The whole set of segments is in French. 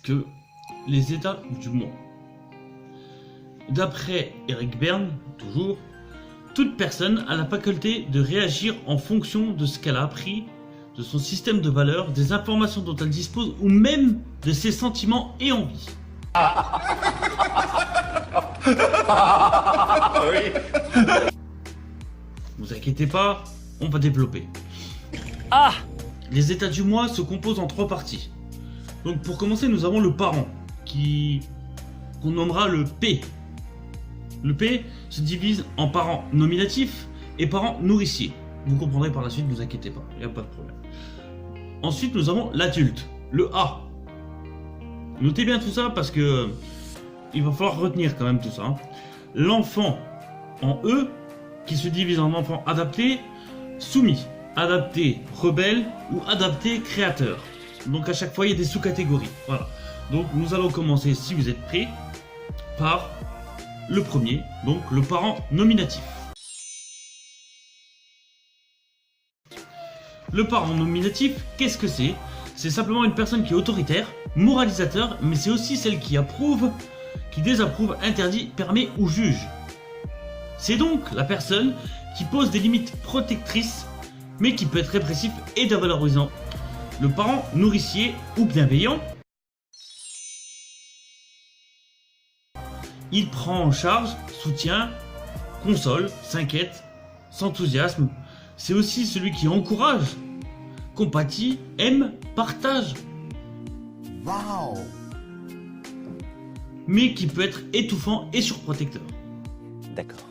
que les états du moi. D'après Eric Berne, toujours, toute personne a la faculté de réagir en fonction de ce qu'elle a appris, de son système de valeurs, des informations dont elle dispose ou même de ses sentiments et envies. Vous inquiétez pas, on va développer. Les états du moi se composent en 3 parties. Donc pour commencer, nous avons le parent, qu'on nommera le P. Le P se divise en parent nominatif et parent nourricier. Vous comprendrez par la suite, ne vous inquiétez pas, il n'y a pas de problème. Ensuite, nous avons l'adulte, le A. Notez bien tout ça parce que il va falloir retenir quand même tout ça. L'enfant en E, qui se divise en enfant adapté, soumis, adapté, rebelle ou adapté, créateur. Donc à chaque fois, il y a des sous-catégories. Voilà. Donc nous allons commencer, si vous êtes prêts, par le premier, donc le parent nominatif. Le parent nominatif, qu'est-ce que c'est? C'est simplement une personne qui est autoritaire, moralisateur, mais c'est aussi celle qui approuve, qui désapprouve, interdit, permet ou juge. C'est donc la personne qui pose des limites protectrices, mais qui peut être répressif et dévalorisant. Le parent nourricier ou bienveillant, il prend en charge, soutient, console, s'inquiète, s'enthousiasme. C'est aussi celui qui encourage, compatit, aime, partage. Wow. Mais qui peut être étouffant et surprotecteur. D'accord.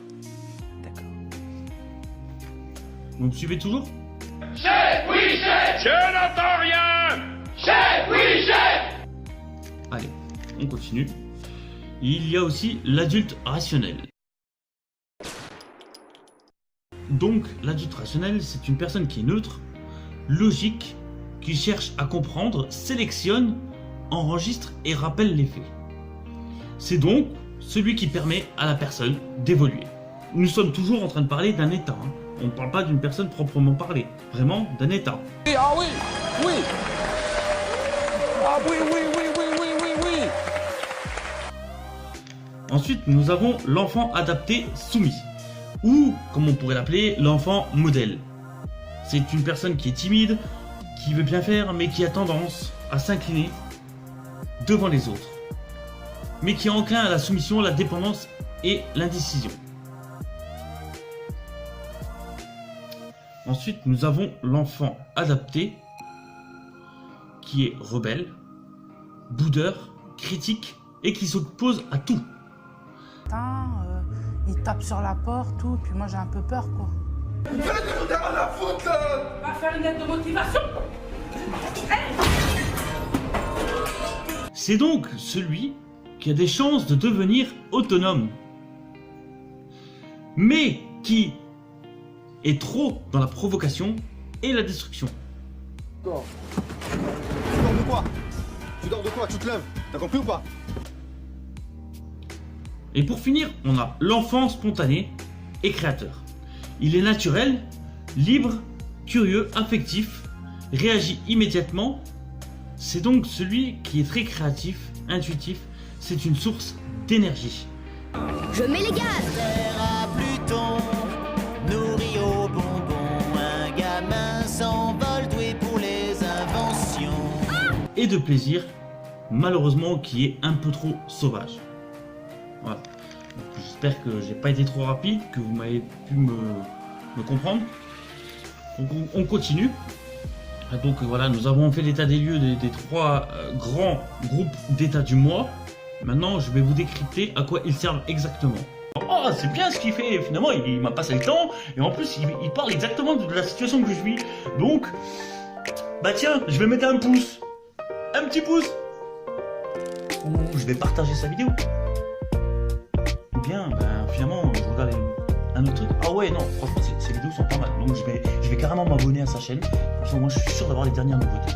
D'accord. Vous me suivez toujours? Chef, oui, chef! Je n'entends rien! Chef, oui, chef! Allez, on continue. Il y a aussi l'adulte rationnel. Donc, l'adulte rationnel, c'est une personne qui est neutre, logique, qui cherche à comprendre, sélectionne, enregistre et rappelle les faits. C'est donc celui qui permet à la personne d'évoluer. Nous sommes toujours en train de parler d'un état. On ne parle pas d'une personne proprement parlée, vraiment d'un état. Ah oui, oui. Ah oui, oui, oui, oui, oui, oui, oui. Ensuite, nous avons l'enfant adapté soumis, ou, comme on pourrait l'appeler, l'enfant modèle. C'est une personne qui est timide, qui veut bien faire, mais qui a tendance à s'incliner devant les autres, mais qui est enclin à la soumission, la dépendance et l'indécision. Ensuite, nous avons l'enfant adapté, qui est rebelle, boudeur, critique, et qui s'oppose à tout. Il tape sur la porte, tout, puis moi j'ai un peu peur, quoi. Va faire une lettre de motivation! C'est donc celui qui a des chances de devenir autonome, mais qui est trop dans la provocation et la destruction. Tu dors de quoi? Tu dors de quoi? Tu te lèves? T'as compris ou pas? Et pour finir, on a l'enfant spontané et créateur. Il est naturel, libre, curieux, affectif, réagit immédiatement. C'est donc celui qui est très créatif, intuitif. C'est une source d'énergie. Je mets les gaz. À Pluton, nourri au bonbon, un gamin s'envole doué pour les inventions. Et de plaisir, malheureusement, qui est un peu trop sauvage. Voilà. J'espère que j'ai pas été trop rapide, que vous m'avez pu me comprendre. Donc, on continue. Donc voilà, nous avons fait l'état des lieux des 3 grands groupes d'états du moi. Maintenant, je vais vous décrypter à quoi ils servent exactement. Oh, c'est bien ce qu'il fait. Finalement, il m'a passé le temps. Et en plus, il parle exactement de la situation que je vis. Donc, bah tiens, je vais mettre un pouce. Un petit pouce. Ou je vais partager sa vidéo. Ou bien, ben, finalement, je regarde un autre truc. Ah ouais, non, franchement, ces vidéos sont pas mal. Donc, je vais carrément m'abonner à sa chaîne. Comme ça, moi, je suis sûr d'avoir les dernières nouveautés.